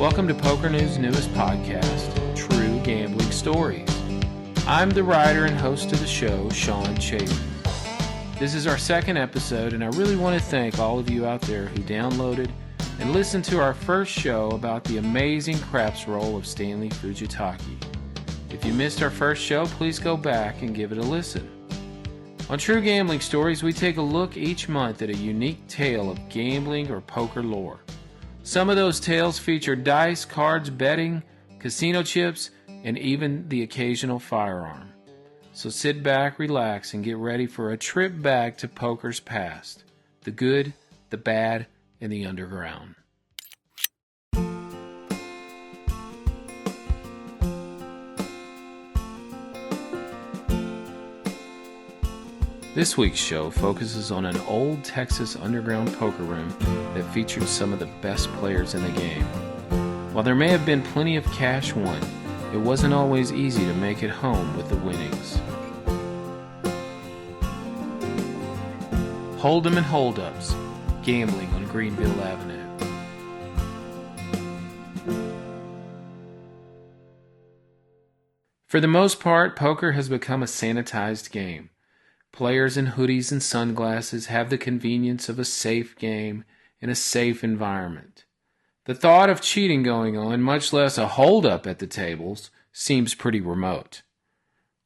Welcome to Poker News' newest podcast, True Gambling Stories. I'm the writer and host of the show, Sean Chapin. This is our second episode, and I really want to thank all of you out there who downloaded and listened to our first show about the amazing craps roll of Stanley Fujitake. If you missed our first show, please go back and give it a listen. On True Gambling Stories, we take a look each month at a unique tale of gambling or poker lore. Some of those tales feature dice, cards, betting, casino chips, and even the occasional firearm. So sit back, relax, and get ready for a trip back to poker's past. The good, the bad, and the underground. This week's show focuses on an old Texas underground poker room that featured some of the best players in the game. While there may have been plenty of cash won, it wasn't always easy to make it home with the winnings. Holdem and Holdups, gambling on Greenville Avenue. For the most part, poker has become a sanitized game. Players in hoodies and sunglasses have the convenience of a safe game in a safe environment. The thought of cheating going on, much less a holdup at the tables, seems pretty remote.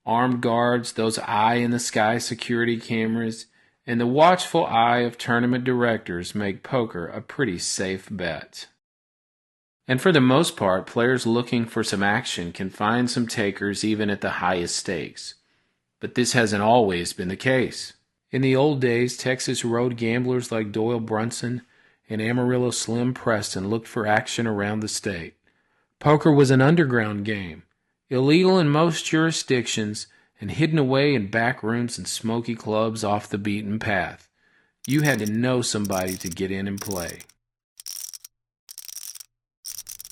Armed guards, those eye-in-the-sky security cameras, and the watchful eye of tournament directors make poker a pretty safe bet. And for the most part, players looking for some action can find some takers even at the highest stakes. But this hasn't always been the case. In the old days, Texas road gamblers like Doyle Brunson and Amarillo Slim Preston looked for action around the state. Poker was an underground game, illegal in most jurisdictions and hidden away in back rooms and smoky clubs off the beaten path. You had to know somebody to get in and play.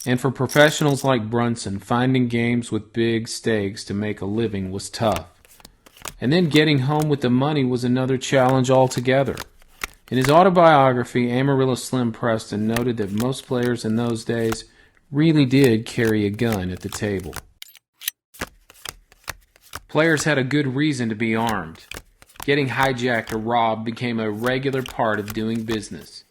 And for professionals like Brunson, finding games with big stakes to make a living was tough. And then getting home with the money was another challenge altogether. In his autobiography, Amarillo Slim Preston noted that most players in those days really did carry a gun at the table. Players had a good reason to be armed. Getting hijacked or robbed became a regular part of doing business.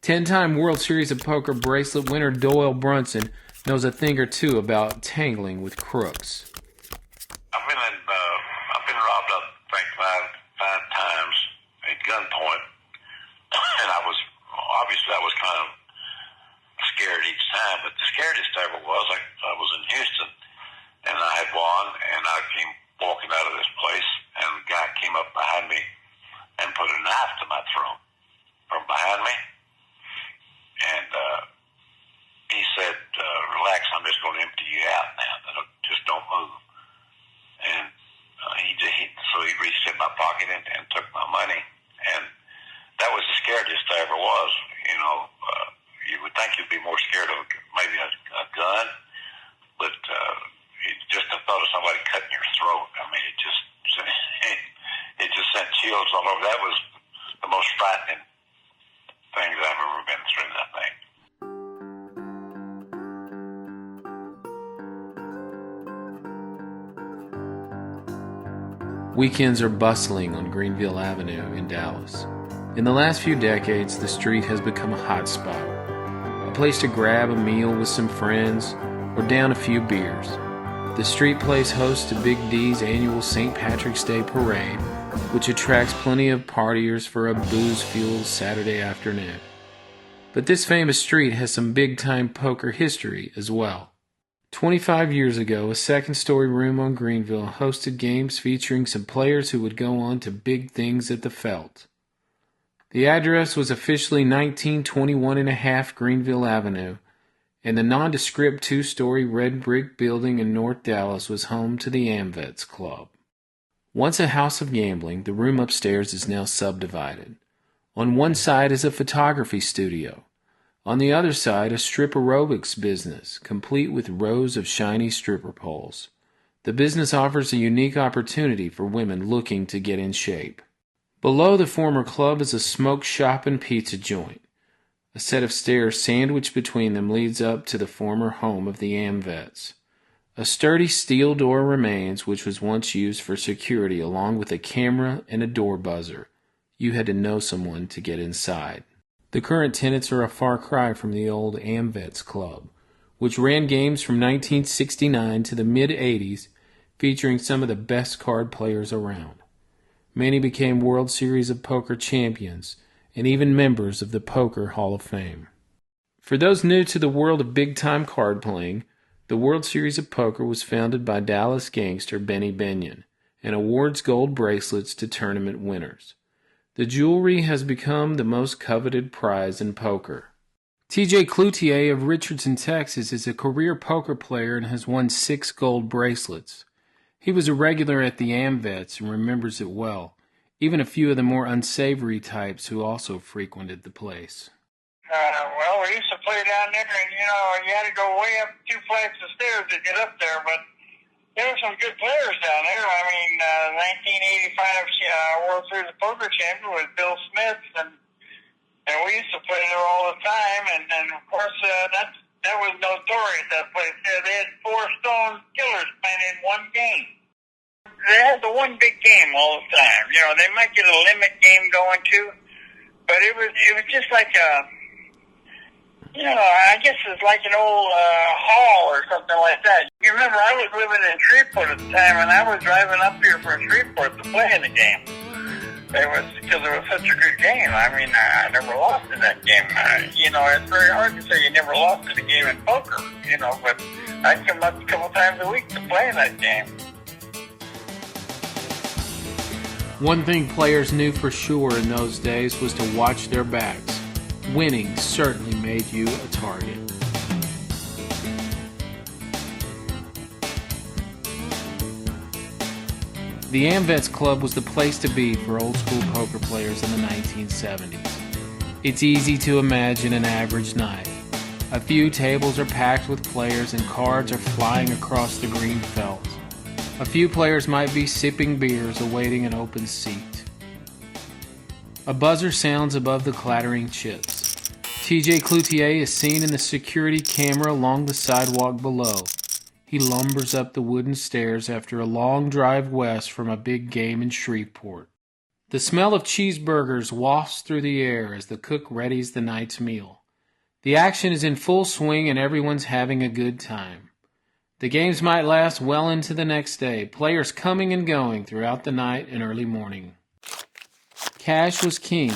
10-time World Series of Poker bracelet winner Doyle Brunson knows a thing or two about tangling with crooks. I've been robbed up, I think, five times at gunpoint, and I was kind of scared each time, but the scariest ever was I was in Houston, and I had won, and I came walking out of this place, and the guy came up behind me and put a knife to my throat from behind me, and he said, relax, I'm just going to empty you out now, just don't move. And so he reached in my pocket and took my money, and that was the scariest I ever was. You know, you would think you'd be more scared of maybe a gun, but just the thought of somebody cutting your throat, I mean, it just sent chills all over. That was the most frightening thing that I've ever been through, I think. Weekends are bustling on Greenville Avenue in Dallas. In the last few decades, the street has become a hot spot, a place to grab a meal with some friends or down a few beers. The street plays host to Big D's annual St. Patrick's Day Parade, which attracts plenty of partiers for a booze-fueled Saturday afternoon. But this famous street has some big-time poker history as well. 25 years ago, a second-story room on Greenville hosted games featuring some players who would go on to big things at the Felt. The address was officially 1921 and a half Greenville Avenue, and the nondescript two-story red brick building in North Dallas was home to the Amvets Club. Once a house of gambling, the room upstairs is now subdivided. On one side is a photography studio. On the other side, a strip aerobics business, complete with rows of shiny stripper poles. The business offers a unique opportunity for women looking to get in shape. Below the former club is a smoke shop and pizza joint. A set of stairs sandwiched between them leads up to the former home of the Amvets. A sturdy steel door remains, which was once used for security, along with a camera and a door buzzer. You had to know someone to get inside. The current tenants are a far cry from the old Amvets Club, which ran games from 1969 to the mid-'80s, featuring some of the best card players around. Many became World Series of Poker champions, and even members of the Poker Hall of Fame. For those new to the world of big-time card playing, the World Series of Poker was founded by Dallas gangster Benny Binion and awards gold bracelets to tournament winners. The jewelry has become the most coveted prize in poker. T.J. Cloutier of Richardson, Texas is a career poker player and has won 6 gold bracelets. He was a regular at the Amvets and remembers it well, even a few of the more unsavory types who also frequented the place. Well, we used to play down there, and, you had to go way up 2 flights of stairs to get up there, but there were some good players down there. I mean, 1985 World Series of Poker champion was Bill Smith, and we used to play there all the time, and of course, that was notorious, that place there. They had 4 stone killers playing in one game. They had the one big game all the time. They might get a limit game going too, but it was just like I guess it's like an old hall or something like that. You remember, I was living in Shreveport at the time, and I was driving up here from Shreveport to play in the game. Because it was such a good game. I mean, I never lost in that game. It's very hard to say you never lost in a game in poker, but I'd come up a couple times a week to play in that game. One thing players knew for sure in those days was to watch their backs. Winning certainly made you a target. The Amvets Club was the place to be for old-school poker players in the 1970s. It's easy to imagine an average night. A few tables are packed with players and cards are flying across the green felt. A few players might be sipping beers awaiting an open seat. A buzzer sounds above the clattering chips. T.J. Cloutier is seen in the security camera along the sidewalk below. He lumbers up the wooden stairs after a long drive west from a big game in Shreveport. The smell of cheeseburgers wafts through the air as the cook readies the night's meal. The action is in full swing and everyone's having a good time. The games might last well into the next day, players coming and going throughout the night and early morning. Cash was king,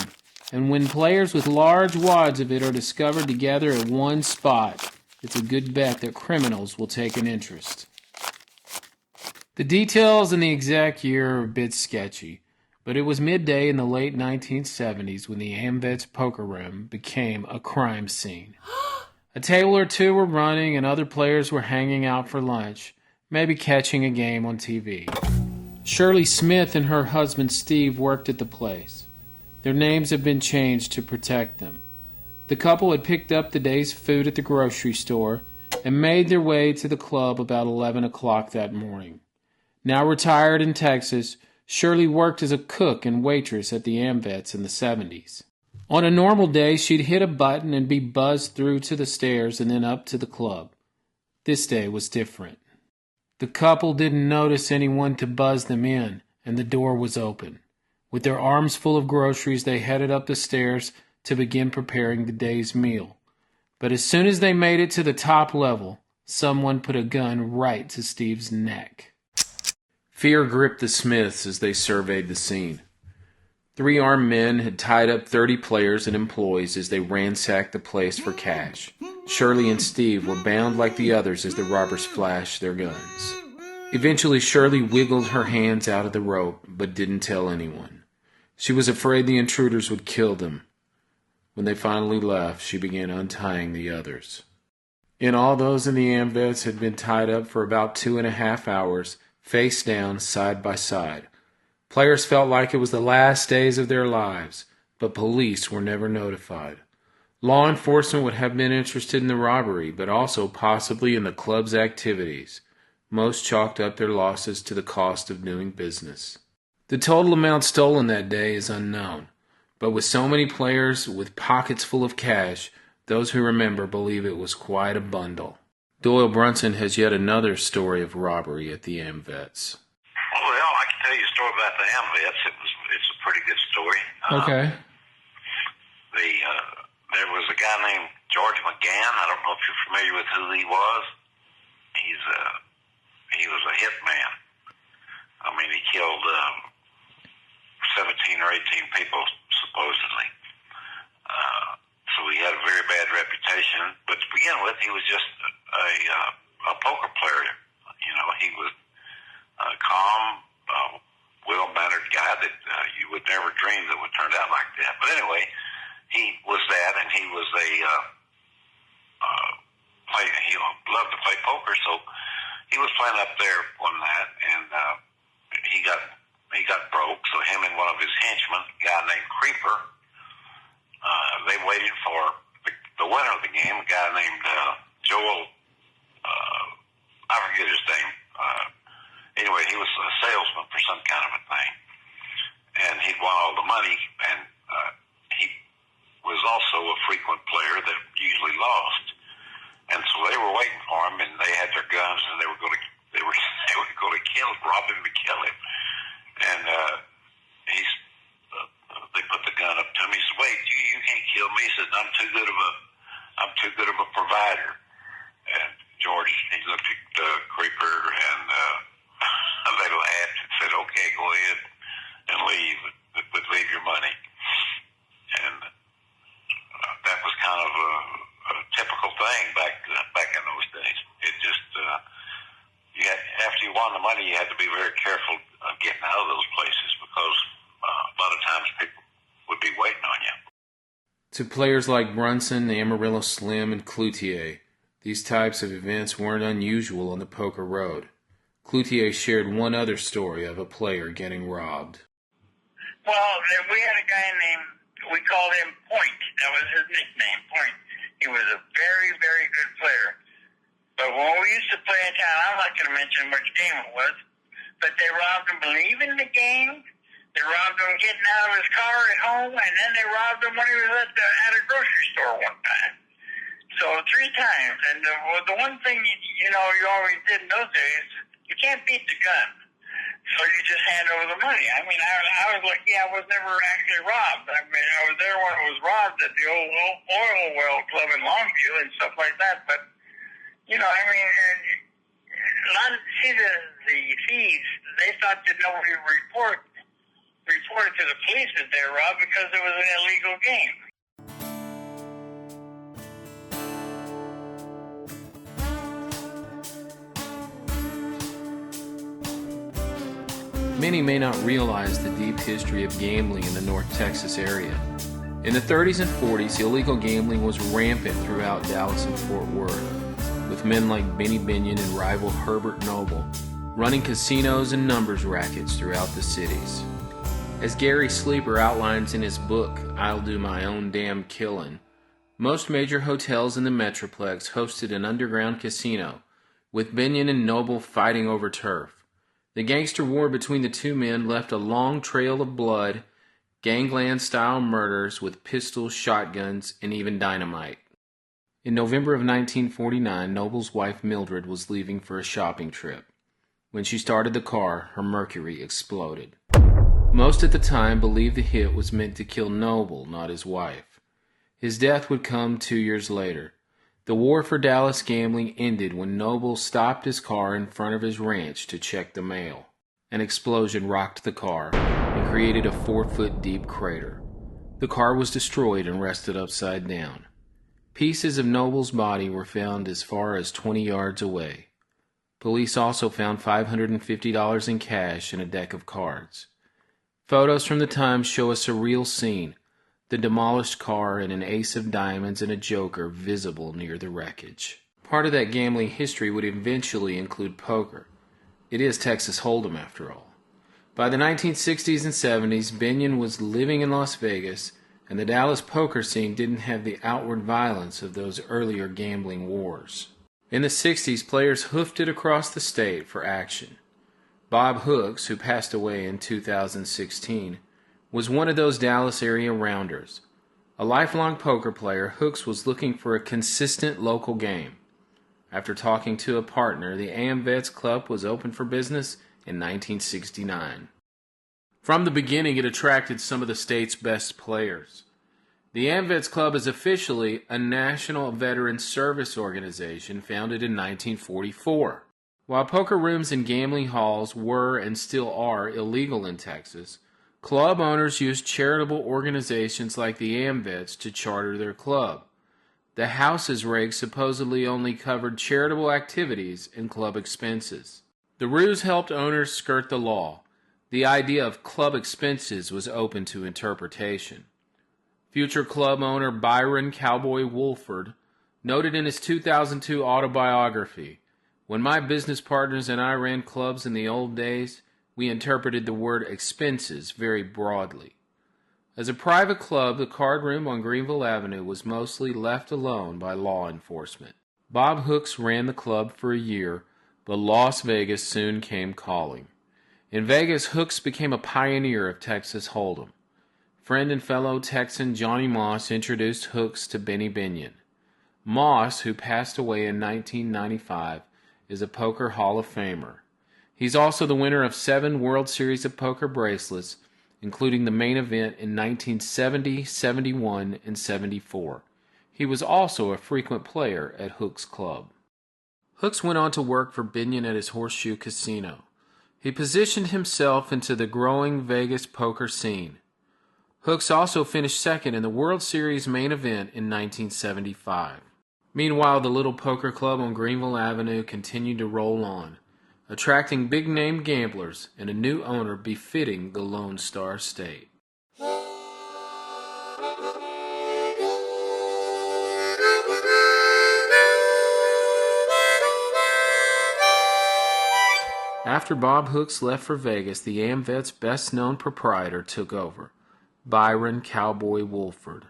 and when players with large wads of it are discovered together at one spot, it's a good bet that criminals will take an interest. The details in the exact year are a bit sketchy, but it was midday in the late 1970s when the Amvets poker room became a crime scene. A table or two were running and other players were hanging out for lunch, maybe catching a game on TV. Shirley Smith and her husband Steve worked at the place. Their names had been changed to protect them. The couple had picked up the day's food at the grocery store and made their way to the club about 11 o'clock that morning. Now retired in Texas, Shirley worked as a cook and waitress at the Amvets in the 70s. On a normal day, she'd hit a button and be buzzed through to the stairs and then up to the club. This day was different. The couple didn't notice anyone to buzz them in, and the door was open. With their arms full of groceries, they headed up the stairs to begin preparing the day's meal. But as soon as they made it to the top level, someone put a gun right to Steve's neck. Fear gripped the Smiths as they surveyed the scene. 3 armed men had tied up 30 players and employees as they ransacked the place for cash. Shirley and Steve were bound like the others as the robbers flashed their guns. Eventually, Shirley wiggled her hands out of the rope, but didn't tell anyone. She was afraid the intruders would kill them. When they finally left, she began untying the others. In all, those in the Amvets had been tied up for about 2.5 hours, face down, side by side. Players felt like it was the last days of their lives, but police were never notified. Law enforcement would have been interested in the robbery, but also possibly in the club's activities. Most chalked up their losses to the cost of doing business. The total amount stolen that day is unknown. But with so many players with pockets full of cash, those who remember believe it was quite a bundle. Doyle Brunson has yet another story of robbery at the Amvets. Well, I can tell you a story about the Amvets. It's a pretty good story. Okay. There was a guy named George McGann. I don't know if you're familiar with who he was. He was a hitman. I mean, he killed 17 or 18 people supposedly. So he had a very bad reputation. But to begin with, he was just a poker player. You know, he was a calm, well-mannered guy that you would never dream that would turn out like that. But anyway, he was that, and he was he loved to play poker, so he was playing up there one night, and he got broke. So him and one of his henchmen, a guy named Creeper, they waited for the winner of the game, a guy named Joel. I forget his name. Anyway, he was a salesman for some kind of a thing, and he'd won all the money, and he was also a frequent player that usually lost. And so they were waiting for him, and they had their guns, and they were going to rob him to kill him. And they put the gun up to him. He said, "Wait, you can't kill me." He said, I'm too good of a provider." And George, he looked at Creeper, and they laughed and said, "Okay, go ahead and leave, but leave your money." And that was kind of a typical thing back in those days. It just after you won the money, you had to be very careful of getting out of those places because a lot of times people would be waiting on you. To players like Brunson, Amarillo Slim, and Cloutier, these types of events weren't unusual on the poker road. Cloutier shared one other story of a player getting robbed. Well, we had a guy we called him Point. That was his nickname, Point. He was a very, very good player. But when we used to play in town, I'm not going to mention which game it was, but they robbed him leaving the game. They robbed him getting out of his car at home, and then they robbed him when he was at a grocery store one time. So 3 times. And the one thing, you always did in those days, you can't beat the gun. So you just hand over the money. I mean, I was lucky I was never actually robbed. I mean, I was there when it was robbed at the old oil well club in Longview and stuff like that. But, I mean, the thieves, they thought that nobody reported to the police that they were robbed because it was an illegal game. Many may not realize the deep history of gambling in the North Texas area. In the 30s and 40s, illegal gambling was rampant throughout Dallas and Fort Worth, with men like Benny Binion and rival Herbert Noble running casinos and numbers rackets throughout the cities. As Gary Sleeper outlines in his book, I'll Do My Own Damn Killin', most major hotels in the Metroplex hosted an underground casino, with Binion and Noble fighting over turf. The gangster war between the two men left a long trail of blood, gangland-style murders with pistols, shotguns, and even dynamite. In November of 1949, Noble's wife Mildred was leaving for a shopping trip. When she started the car, her Mercury exploded. Most at the time believed the hit was meant to kill Noble, not his wife. His death would come 2 years later. The war for Dallas gambling ended when Noble stopped his car in front of his ranch to check the mail. An explosion rocked the car and created a 4-foot deep crater. The car was destroyed and rested upside down. Pieces of Noble's body were found as far as 20 yards away. Police also found $550 in cash and a deck of cards. Photos from the time show a surreal scene. The demolished car and an ace of diamonds and a joker visible near the wreckage. Part of that gambling history would eventually include poker. It is Texas Holdem, after all. By the 1960s and 70s, Binion was living in Las Vegas, and the Dallas poker scene didn't have the outward violence of those earlier gambling wars. In the 60s, players hoofed it across the state for action. Bob Hooks, who passed away in 2016, was one of those Dallas area rounders. A lifelong poker player, Hooks was looking for a consistent local game. After talking to a partner, the Amvets Club was open for business in 1969. From the beginning, it attracted some of the state's best players. The Amvets Club is officially a National Veteran Service Organization founded in 1944. While poker rooms and gambling halls were and still are illegal in Texas, club owners used charitable organizations like the Amvets to charter their club. The house's reg supposedly only covered charitable activities and club expenses. The ruse helped owners skirt the law. The idea of club expenses was open to interpretation. Future club owner Byron Cowboy Wolford noted in his 2002 autobiography, "When my business partners and I ran clubs in the old days, we interpreted the word expenses very broadly. As a private club, the card room on Greenville Avenue was mostly left alone by law enforcement. Bob Hooks ran the club for a year, but Las Vegas soon came calling. In Vegas, Hooks became a pioneer of Texas Holdem. Friend and fellow Texan Johnny Moss introduced Hooks to Benny Binion. Moss, who passed away in 1995, is a Poker Hall of Famer. He's also the winner of 7 World Series of Poker bracelets, including the main event in 1970, 71, and 74. He was also a frequent player at Hooks' Club. Hooks went on to work for Binion at his Horseshoe Casino. He positioned himself into the growing Vegas poker scene. Hooks also finished second in the World Series main event in 1975. Meanwhile, the little poker club on Greenville Avenue continued to roll on, attracting big-name gamblers and a new owner befitting the Lone Star State. After Bob Hooks left for Vegas, the Amvets' best-known proprietor took over, Byron Cowboy Wolford.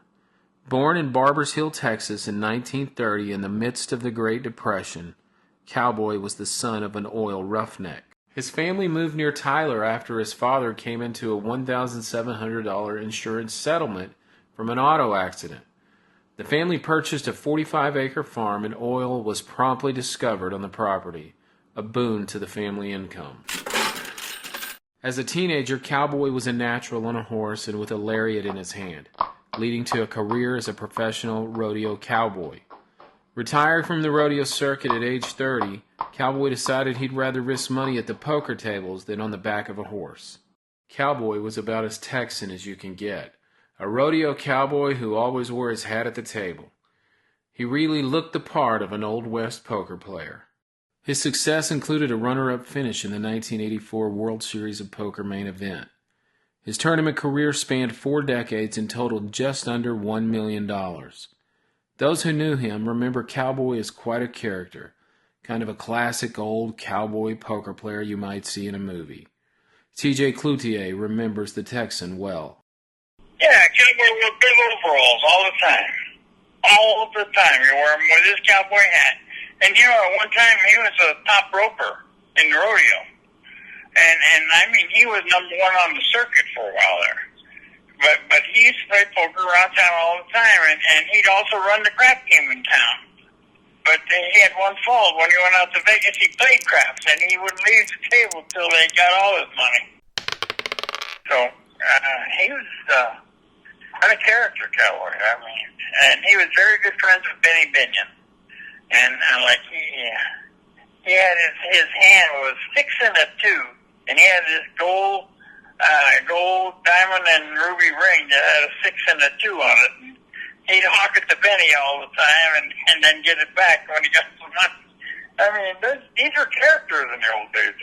Born in Barbers Hill, Texas in 1930 in the midst of the Great Depression, Cowboy was the son of an oil roughneck. His family moved near Tyler after his father came into a $1,700 insurance settlement from an auto accident. The family purchased a 45-acre farm and oil was promptly discovered on the property, a boon to the family income. As a teenager, Cowboy was a natural on a horse and with a lariat in his hand, leading to a career as a professional rodeo cowboy. Retired from the rodeo circuit at age 30, Cowboy decided he'd rather risk money at the poker tables than on the back of a horse. Cowboy was about as Texan as you can get, a rodeo cowboy who always wore his hat at the table. He really looked the part of an Old West poker player. His success included a runner-up finish in the 1984 World Series of Poker main event. His tournament career spanned 4 decades and totaled just under $1 million. Those who knew him remember Cowboy as quite a character, kind of a classic old cowboy poker player you might see in a movie. T.J. Cloutier remembers the Texan well. Yeah, Cowboy wore big overalls all the time. All the time. He wore them with his cowboy hat. And you know, at one time he was a top roper in the rodeo. And I mean, he was number 1 on the circuit for a while there. But he used to play poker around town all the time, and he'd also run the crap game in town. But he had one fault. When he went out to Vegas, he played craps, and he wouldn't leave the table till they got all his money. So he was quite a character, Cowboy. I mean, and he was very good friends with Benny Binion. And like he had his hand was 6 and a 2, and he had this gold, diamond, and ruby ring that had a 6 and a 2 on it. And he'd hawk it to Benny all the time, and then get it back when he got some money. I mean, these are characters in the old days.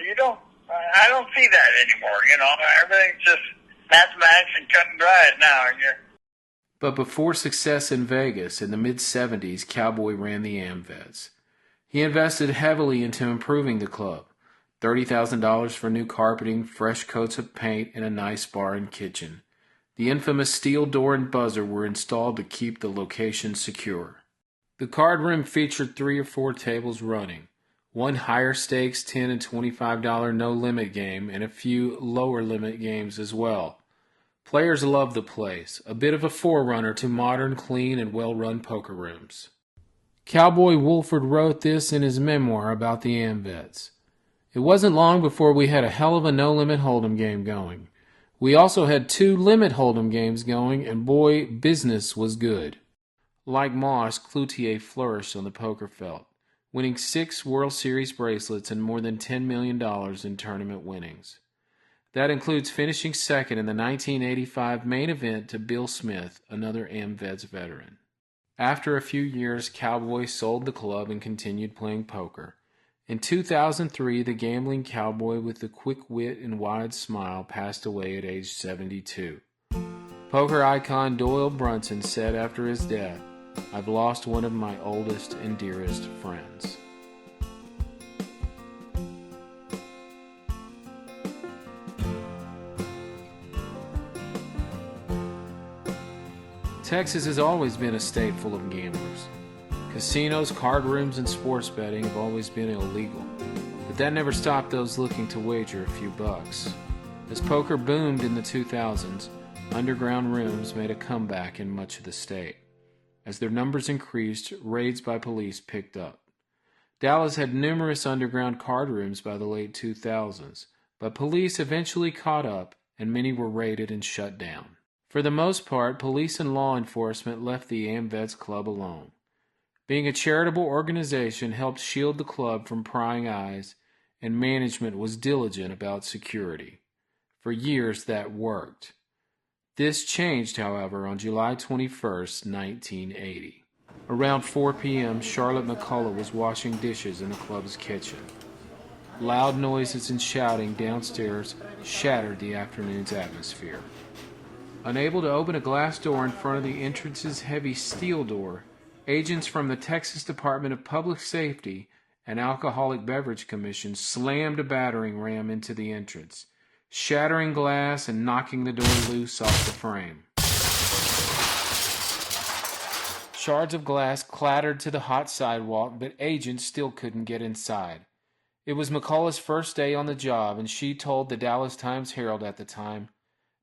I don't see that anymore. You know, everything's just mathematics and cut and dried now. But before success in Vegas, in the mid-70s, Cowboy ran the Amvets. He invested heavily into improving the club. $30,000 for new carpeting, fresh coats of paint, and a nice bar and kitchen. The infamous steel door and buzzer were installed to keep the location secure. The card room featured 3 or 4 tables running, 1 higher stakes $10 and $25 no-limit game, and a few lower-limit games as well. Players loved the place, a bit of a forerunner to modern, clean, and well-run poker rooms. Cowboy Wolford wrote this in his memoir about the Amvets. It wasn't long before we had a hell of a no-limit Holdem game going. We also had 2 limit Holdem games going, and boy, business was good. Like Moss, Cloutier flourished on the poker felt, winning 6 World Series bracelets and more than $10 million in tournament winnings. That includes finishing second in the 1985 main event to Bill Smith, another Amvets veteran. After a few years, Cowboy sold the club and continued playing poker. In 2003, the gambling cowboy with the quick wit and wide smile passed away at age 72. Poker icon Doyle Brunson said after his death, "I've lost one of my oldest and dearest friends." Texas has always been a state full of gamblers. Casinos, card rooms, and sports betting have always been illegal, but that never stopped those looking to wager a few bucks. As poker boomed in the 2000s, underground rooms made a comeback in much of the state. As their numbers increased, raids by police picked up. Dallas had numerous underground card rooms by the late 2000s, but police eventually caught up and many were raided and shut down. For the most part, police and law enforcement left the Amvets Club alone. Being a charitable organization helped shield the club from prying eyes, and management was diligent about security. For years that worked. This changed, however, on July 21, 1980. Around 4 p.m., Charlotte McCullough was washing dishes in the club's kitchen. Loud noises and shouting downstairs shattered the afternoon's atmosphere. Unable to open a glass door in front of the entrance's heavy steel door, agents from the Texas Department of Public Safety and Alcoholic Beverage Commission slammed a battering ram into the entrance, shattering glass and knocking the door loose off the frame. Shards of glass clattered to the hot sidewalk, but agents still couldn't get inside. It was McCullough's first day on the job, and she told the Dallas Times-Herald at the time,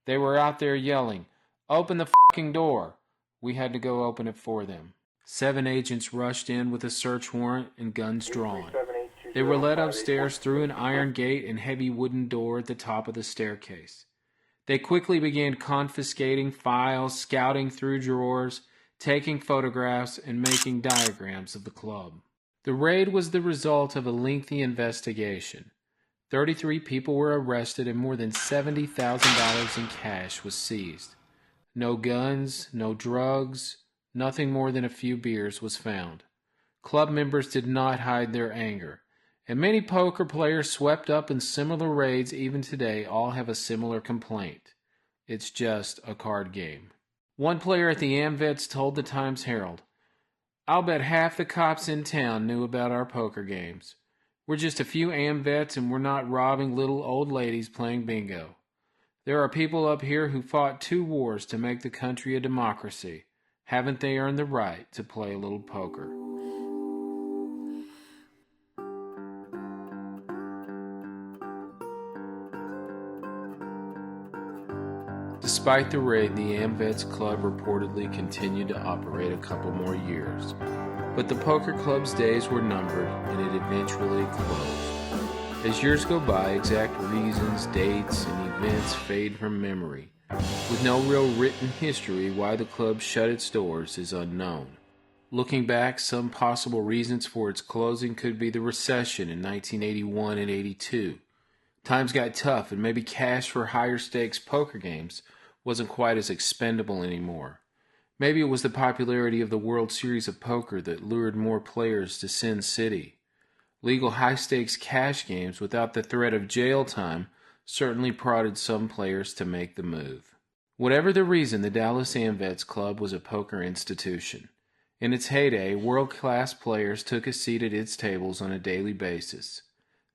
"They were out there yelling, 'Open the fucking door!' We had to go open it for them." 7 agents rushed in with a search warrant and guns drawn. They were led upstairs through an iron gate and heavy wooden door at the top of the staircase. They quickly began confiscating files, scouting through drawers, taking photographs, and making diagrams of the club. The raid was the result of a lengthy investigation. 33 people were arrested and more than $70,000 in cash was seized. No guns, no drugs, nothing more than a few beers was found. Club members did not hide their anger, and many poker players swept up in similar raids even today all have a similar complaint. It's just a card game. One player at the Amvets told the Times-Herald, "I'll bet half the cops in town knew about our poker games. We're just a few Amvets and we're not robbing little old ladies playing bingo. There are people up here who fought 2 wars to make the country a democracy. Haven't they earned the right to play a little poker?" Despite the raid, the Amvets Club reportedly continued to operate a couple more years. But the poker club's days were numbered, and it eventually closed. As years go by, exact reasons, dates, and events fade from memory. With no real written history, why the club shut its doors is unknown. Looking back, some possible reasons for its closing could be the recession in 1981 and 82. Times got tough, and maybe cash for higher stakes poker games wasn't quite as expendable anymore. Maybe it was the popularity of the World Series of Poker that lured more players to Sin City. Legal high-stakes cash games without the threat of jail time certainly prodded some players to make the move. Whatever the reason, the Dallas Amvets Club was a poker institution. In its heyday, world-class players took a seat at its tables on a daily basis.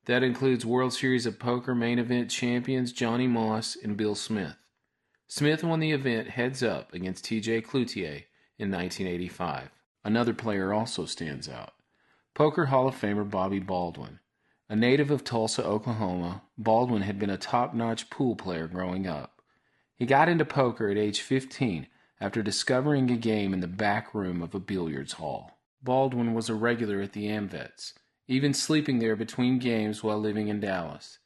That includes World Series of Poker main event champions Johnny Moss and Bill Smith. Smith won the event heads-up against T.J. Cloutier in 1985. Another player also stands out. Poker Hall of Famer Bobby Baldwin. A native of Tulsa, Oklahoma, Baldwin had been a top-notch pool player growing up. He got into poker at age 15 after discovering a game in the back room of a billiards hall. Baldwin was a regular at the Amvets, even sleeping there between games while living in Dallas.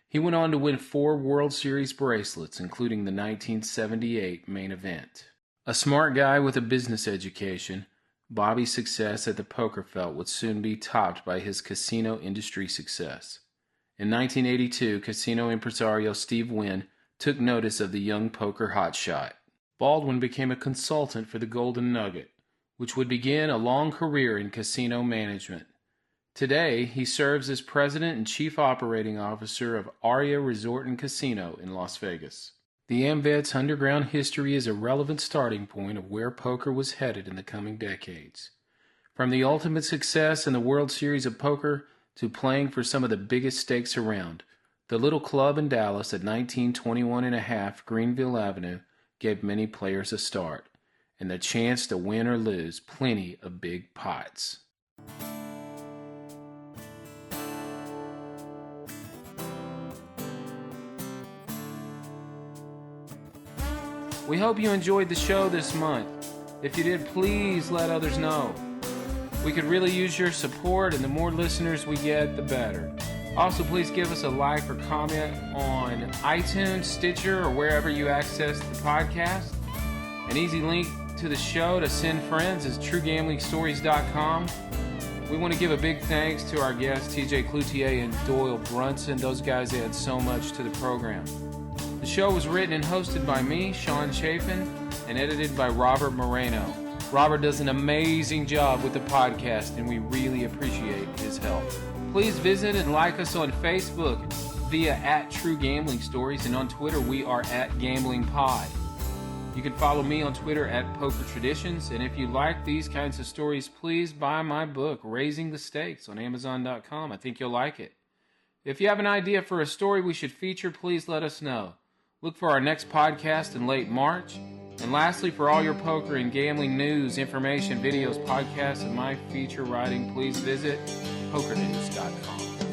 He went on to win 4 World Series bracelets, including the 1978 main event. A smart guy with a business education, Bobby's success at the poker felt would soon be topped by his casino industry success. In 1982, casino impresario Steve Wynn took notice of the young poker hotshot. Baldwin became a consultant for the Golden Nugget, which would begin a long career in casino management. Today, he serves as president and chief operating officer of Aria Resort and Casino in Las Vegas. The Amvets' underground history is a relevant starting point of where poker was headed in the coming decades. From the ultimate success in the World Series of Poker to playing for some of the biggest stakes around, the little club in Dallas at 1921.5 Greenville Avenue gave many players a start, and the chance to win or lose plenty of big pots. We hope you enjoyed the show this month. If you did, please let others know. We could really use your support, and the more listeners we get, the better. Also, please give us a like or comment on iTunes, Stitcher, or wherever you access the podcast. An easy link to the show to send friends is truegamblingstories.com. We want to give a big thanks to our guests, T.J. Cloutier and Doyle Brunson. Those guys add so much to the program. The show was written and hosted by me, Sean Chafin, and edited by Robert Moreno. Robert does an amazing job with the podcast, and we really appreciate his help. Please visit and like us on Facebook via @TrueGamblingStories, and on Twitter we are @GamblingPod. You can follow me on Twitter @PokerTraditions, and if you like these kinds of stories, please buy my book, Raising the Stakes, on Amazon.com. I think you'll like it. If you have an idea for a story we should feature, please let us know. Look for our next podcast in late March. And lastly, for all your poker and gambling news, information, videos, podcasts, and my feature writing, please visit pokernews.com.